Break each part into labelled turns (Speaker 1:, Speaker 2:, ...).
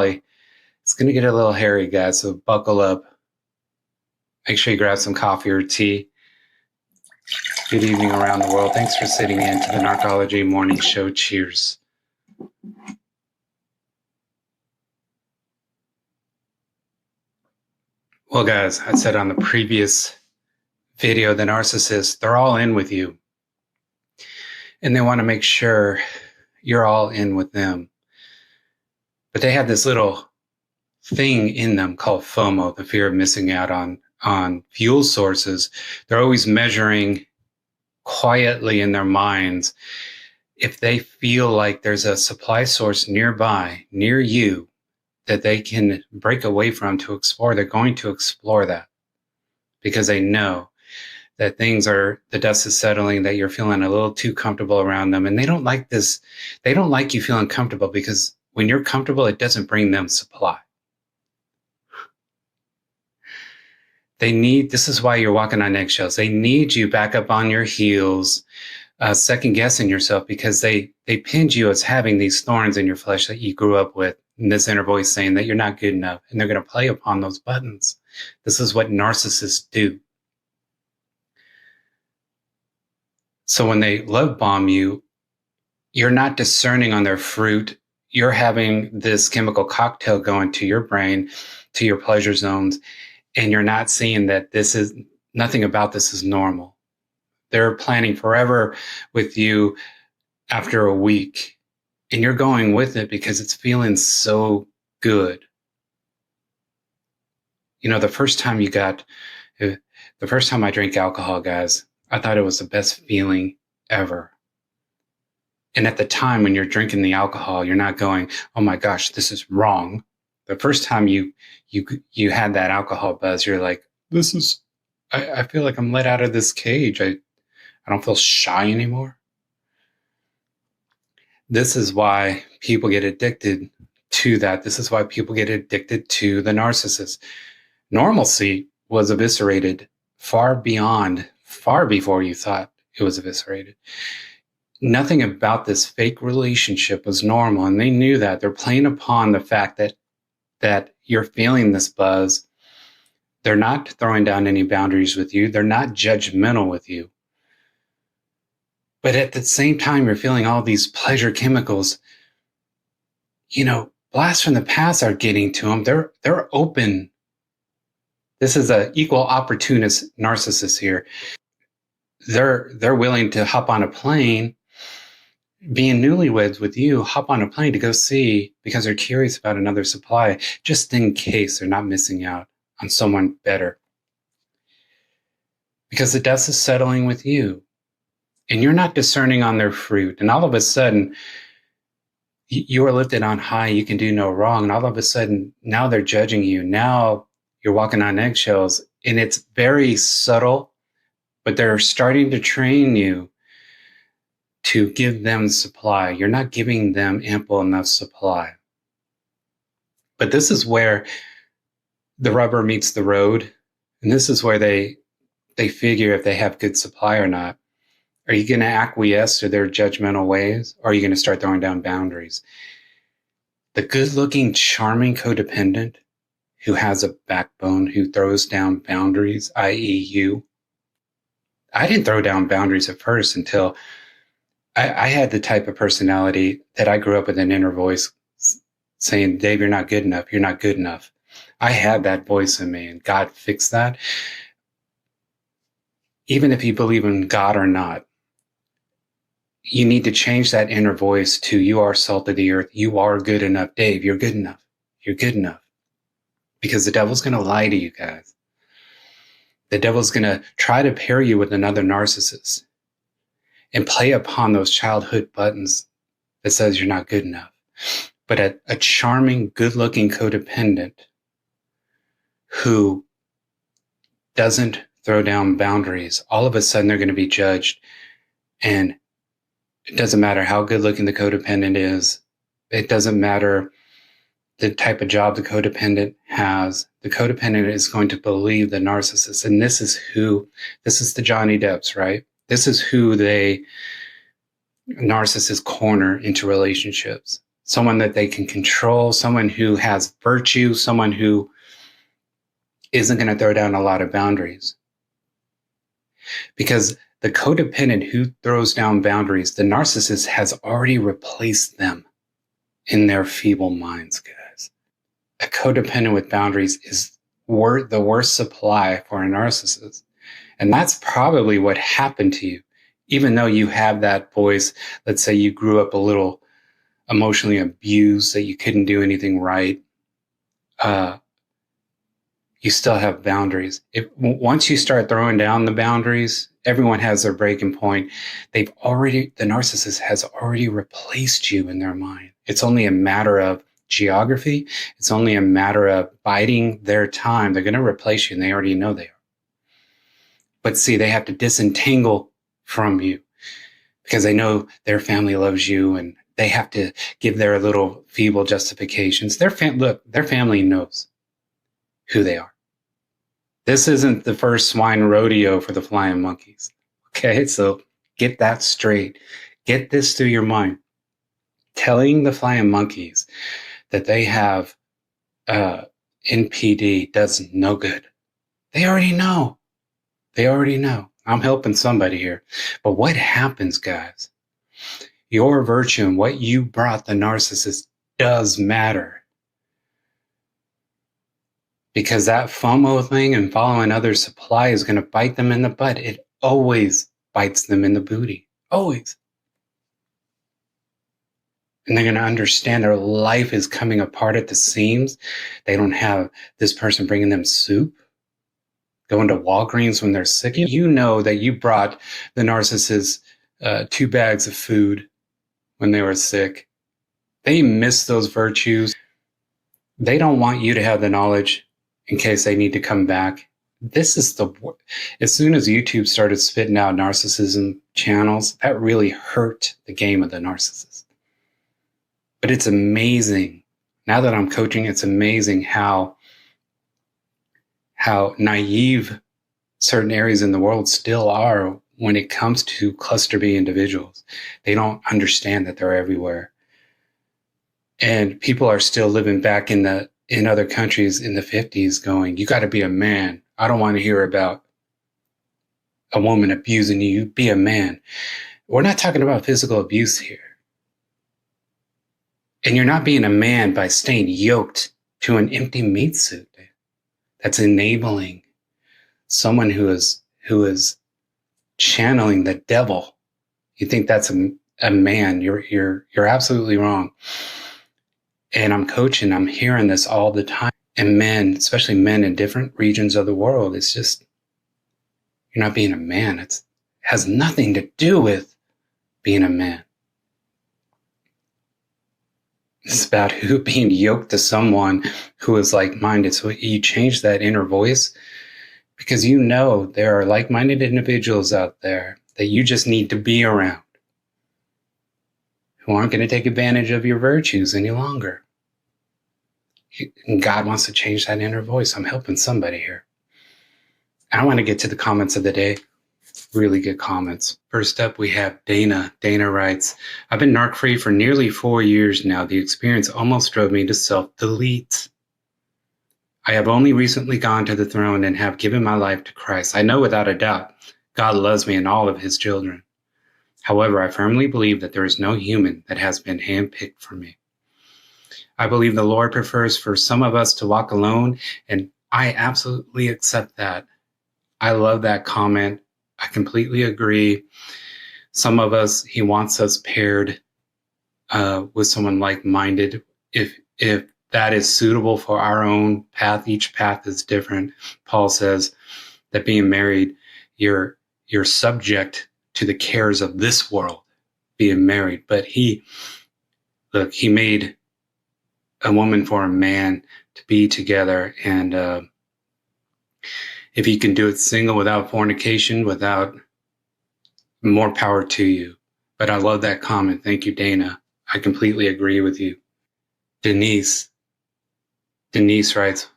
Speaker 1: It's going to get a little hairy, guys, so buckle up. Make sure you grab some coffee or tea. Good evening around the world. Thanks for sitting in to the Narcology Morning Show. Cheers. Well, guys, I said on the previous video, the narcissists, they're all in with you. And they want to make sure you're all in with them. But they have this little thing in them called FOMO, the fear of missing out on fuel sources. They're always measuring quietly in their minds if they feel like there's a supply source nearby, near you, that they can break away from to explore. They're going to explore that because they know that the dust is settling, that you're feeling a little too comfortable around them. And they don't like this. They don't like you feeling comfortable because when you're comfortable, it doesn't bring them supply. This is why you're walking on eggshells. They need you back up on your heels, second guessing yourself because they pinned you as having these thorns in your flesh that you grew up with. And this inner voice saying that you're not good enough. And they're going to play upon those buttons. This is what narcissists do. So when they love bomb you, you're not discerning on their fruit. You're having this chemical cocktail going to your brain, to your pleasure zones. And you're not seeing that nothing about this is normal. They're planning forever with you after a week. And you're going with it because it's feeling so good. You know, the first time I drank alcohol, guys, I thought it was the best feeling ever. And at the time when you're drinking the alcohol, you're not going, oh my gosh, this is wrong. The first time you had that alcohol buzz, you're like, I feel like I'm let out of this cage. I don't feel shy anymore. This is why people get addicted to that. This is why people get addicted to the narcissist. Normalcy was eviscerated far before you thought it was eviscerated. Nothing about this fake relationship was normal, and they knew that. They're playing upon the fact that you're feeling this buzz. They're not throwing down any boundaries with you. They're not judgmental with you. But at the same time, you're feeling all these pleasure chemicals. You know, blasts from the past are getting to them. They're open. This is an equal opportunist narcissist here. They're willing to hop on a plane, being newlyweds with you, hop on a plane to go see because they're curious about another supply, just in case they're not missing out on someone better. Because the dust is settling with you. And you're not discerning on their fruit. And all of a sudden, you are lifted on high. You can do no wrong. And all of a sudden, now they're judging you. Now you're walking on eggshells. And it's very subtle, but they're starting to train you to give them supply. You're not giving them ample enough supply. But this is where the rubber meets the road. And this is where they figure if they have good supply or not. Are you going to acquiesce to their judgmental ways? Or are you going to start throwing down boundaries? The good-looking, charming codependent who has a backbone, who throws down boundaries, i.e. you. I didn't throw down boundaries at first until I had the type of personality that I grew up with an inner voice saying, Dave, you're not good enough. You're not good enough. I had that voice in me, and God fixed that. Even if you believe in God or not, you need to change that inner voice to you are salt of the earth. You are good enough. Dave, you're good enough. You're good enough. Because the devil's going to lie to you guys. The devil's going to try to pair you with another narcissist and play upon those childhood buttons that says you're not good enough. But a charming, good-looking codependent who doesn't throw down boundaries, all of a sudden they're going to be judged. And it doesn't matter how good looking the codependent is. It doesn't matter the type of job the codependent has. The codependent is going to believe the narcissist. And this is the Johnny Depps, right? This is who narcissists corner into relationships. someone that they can control, someone who has virtue, someone who isn't going to throw down a lot of boundaries. Because the codependent who throws down boundaries, the narcissist has already replaced them in their feeble minds, guys. A codependent with boundaries is the worst supply for a narcissist. And that's probably what happened to you. Even though you have that voice, let's say you grew up a little emotionally abused, that you couldn't do anything right, you still have boundaries. Once you start throwing down the boundaries, everyone has their breaking point. The narcissist has already replaced you in their mind. It's only a matter of geography. It's only a matter of biding their time. They're going to replace you, and they already know they are. But see, they have to disentangle from you because they know their family loves you, and they have to give their little feeble justifications. Their family knows who they are. This isn't the first swine rodeo for the flying monkeys. Okay, so get that straight. Get this through your mind. Telling the flying monkeys that they have NPD does no good. They already know. They already know. I'm helping somebody here. But what happens, guys? Your virtue and what you brought the narcissist does matter. Because that FOMO thing and following others' supply is going to bite them in the butt. It always bites them in the booty. Always. And they're going to understand their life is coming apart at the seams. They don't have this person bringing them soup, going to Walgreens when they're sick. You know that you brought the narcissist 2 bags of food when they were sick. They miss those virtues. They don't want you to have the knowledge in case they need to come back. This is as soon as YouTube started spitting out narcissism channels, that really hurt the game of the narcissist. But it's amazing. Now that I'm coaching, it's amazing how naive certain areas in the world still are when it comes to cluster B individuals. They don't understand that they're everywhere. And people are still living back in other countries in the 50s going, you got to be a man. I don't want to hear about a woman abusing you. Be a man. We're not talking about physical abuse here. And you're not being a man by staying yoked to an empty meat suit. That's enabling someone who is channeling the devil. You think that's a man. You're absolutely wrong. And I'm coaching, I'm hearing this all the time. And men, especially men in different regions of the world, it's just, you're not being a man. It has nothing to do with being a man. It's about being yoked to someone who is like-minded. So you change that inner voice because you know there are like-minded individuals out there that you just need to be around who aren't going to take advantage of your virtues any longer. And God wants to change that inner voice. I'm helping somebody here. And I want to get to the comments of the day. Really good comments. First up, we have Dana. Dana writes, I've been narc free for nearly 4 years now. The experience almost drove me to self-delete. I have only recently gone to the throne and have given my life to Christ. I know without a doubt God loves me and all of his children. However, I firmly believe that there is no human that has been handpicked for me. I believe the Lord prefers for some of us to walk alone, and I absolutely accept that. I love that comment. I completely agree. Some of us, he wants us paired with someone like-minded. If that is suitable for our own path, each path is different. Paul says that being married, you're subject to the cares of this world, being married. But he made a woman for a man to be together. And if you can do it single without fornication, without, more power to you. But I love that comment. Thank you, Dana. I completely agree with you. Denise writes,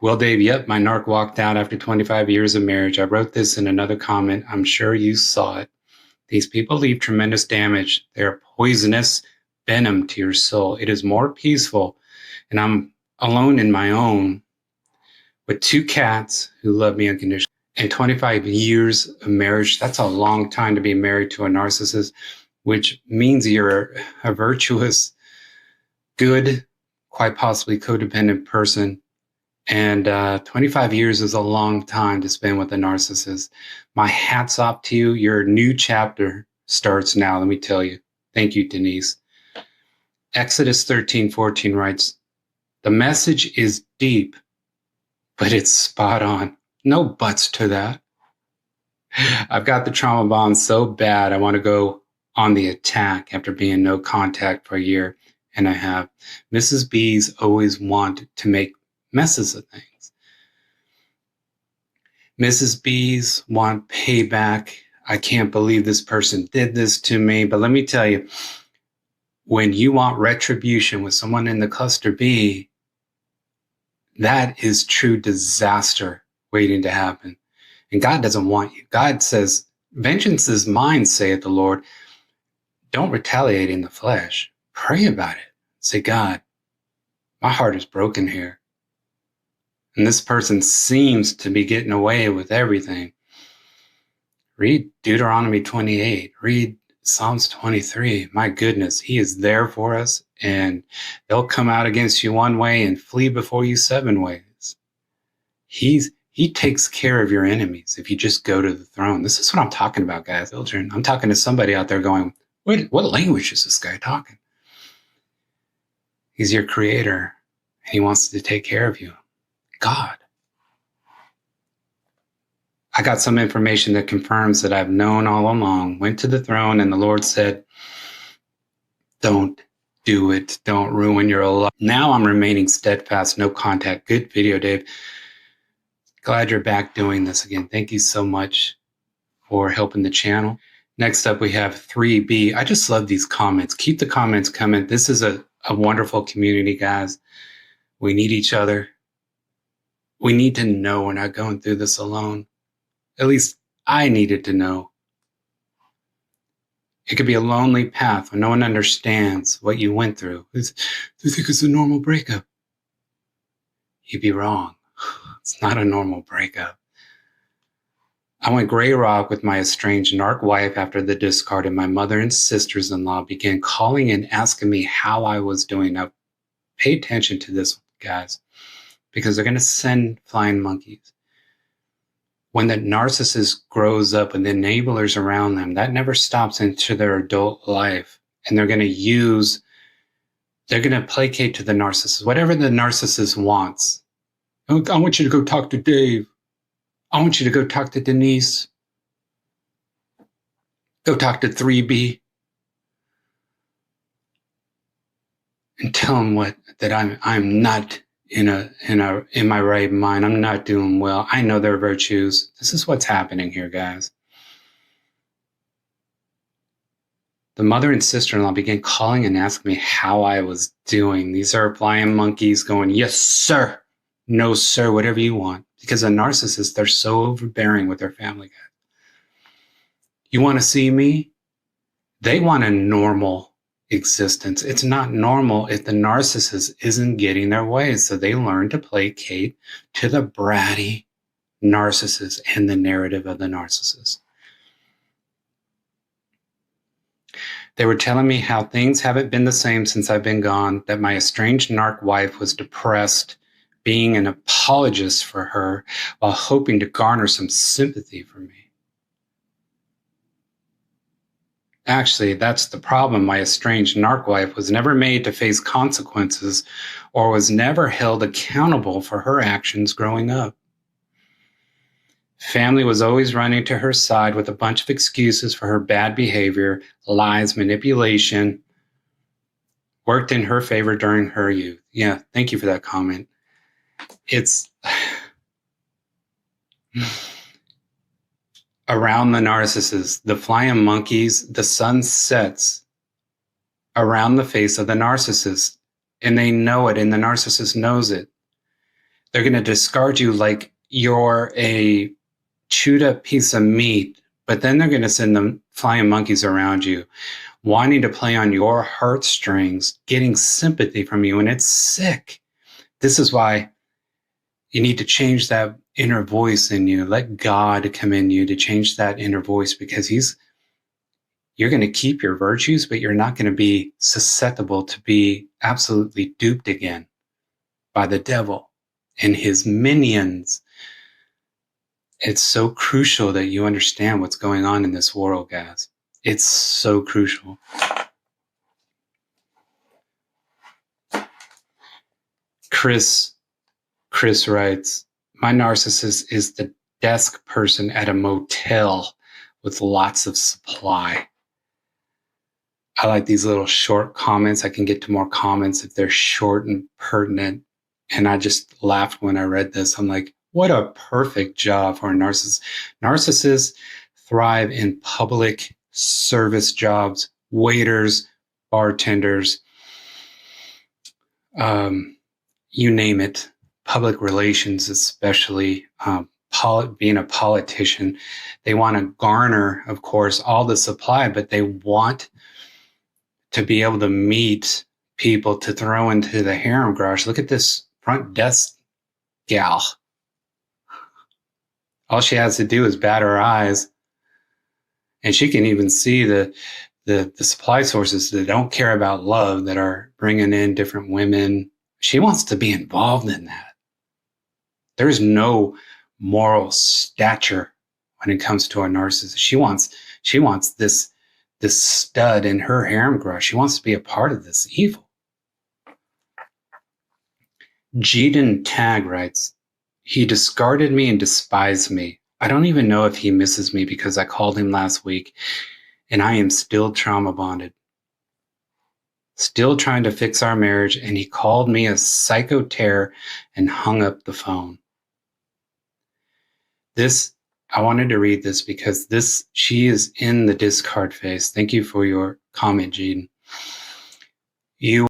Speaker 1: well, Dave, yep, my narc walked out after 25 years of marriage. I wrote this in another comment. I'm sure you saw it. These people leave tremendous damage. They're poisonous, venom to your soul. It is more peaceful. And I'm alone in my own with 2 cats who love me unconditionally and 25 years of marriage. That's a long time to be married to a narcissist, which means you're a virtuous, good, quite possibly codependent person. And 25 years is a long time to spend with a narcissist. My hat's off to you. Your new chapter starts now, let me tell you. Thank you, Denise. Exodus 13:14 writes, the message is deep, but it's spot on. No buts to that. I've got the trauma bond so bad, I want to go on the attack after being no contact for a year and a half. Mrs. B's always want to make messes of things. Mrs. B's want payback. I can't believe this person did this to me. But let me tell you, when you want retribution with someone in the cluster B, that is true disaster waiting to happen. And God doesn't want you. God says, vengeance is mine, saith the Lord. Don't retaliate in the flesh. Pray about it. Say, God, my heart is broken here. And this person seems to be getting away with everything. Read Deuteronomy 28. Read Psalms 23. My goodness, he is there for us. And they'll come out against you one way and flee before you 7 ways. He takes care of your enemies if you just go to the throne. This is what I'm talking about, guys. Children, I'm talking to somebody out there going, what language is this guy talking? He's your creator, and he wants to take care of you. God. I got some information that confirms that I've known all along. Went to the throne, and the Lord said, don't do it. Don't ruin your life. Now I'm remaining steadfast, no contact. Good video, Dave. Glad you're back doing this again. Thank you so much for helping the channel. Next up, we have 3B. I just love these comments. Keep the comments coming. This is a wonderful community, guys. We need each other. We need to know we're not going through this alone. At least I needed to know. It could be a lonely path when no one understands what you went through. Do you think it's a normal breakup? You'd be wrong. It's not a normal breakup. I went gray rock with my estranged narc wife after the discard, and my mother and sisters-in-law began calling and asking me how I was doing. Now, pay attention to this, guys, because they're going to send flying monkeys. When the narcissist grows up and the enablers around them, that never stops into their adult life. And they're going to placate to the narcissist, whatever the narcissist wants. I want you to go talk to Dave. I want you to go talk to Denise. Go talk to 3B. And tell them that I'm not in my right mind. I'm not doing well. I know their virtues. This is what's happening here, guys. The mother and sister-in-law began calling and asking me how I was doing. These are flying monkeys going, yes, sir. No, sir, whatever you want. Because a narcissist, they're so overbearing with their family, guys. You want to see me? They want a normal existence. It's not normal if the narcissist isn't getting their way. So they learn to placate to the bratty narcissist and the narrative of the narcissist. They were telling me how things haven't been the same since I've been gone, that my estranged narc wife was depressed, being an apologist for her while hoping to garner some sympathy from me. Actually, that's the problem. My estranged narc wife was never made to face consequences or was never held accountable for her actions growing up. Family was always running to her side with a bunch of excuses for her bad behavior, lies, manipulation, worked in her favor during her youth. Yeah, thank you for that comment. It's around the narcissist, the flying monkeys, the sun sets around the face of the narcissist, and they know it, and the narcissist knows it. They're going to discard you like you're a chewed up piece of meat, but then they're going to send the flying monkeys around you wanting to play on your heartstrings, getting sympathy from you, and it's sick. This is why you need to change that inner voice in you. Let God come in you to change that inner voice, because you're going to keep your virtues, but you're not going to be susceptible to be absolutely duped again by the devil and his minions. It's so crucial that you understand what's going on in this world, guys. It's so crucial. Chris writes, my narcissist is the desk person at a motel with lots of supply. I like these little short comments. I can get to more comments if they're short and pertinent. And I just laughed when I read this. I'm like, what a perfect job for a narcissist. Narcissists thrive in public service jobs, waiters, bartenders, you name it, public relations, especially being a politician. They want to garner, of course, all the supply, but they want to be able to meet people to throw into the harem garage. Look at this front desk gal. All she has to do is bat her eyes, and she can even see the supply sources that don't care about love, that are bringing in different women. She wants to be involved in that. There's no moral stature when it comes to a narcissist. She wants this stud in her harem garage. She wants to be a part of this evil. Jaden Tag writes, he discarded me and despised me. I don't even know if he misses me because I called him last week and I am still trauma bonded. Still trying to fix our marriage, and he called me a psycho terror and hung up the phone. I wanted to read this because she is in the discard phase. Thank you for your comment, Jaden. You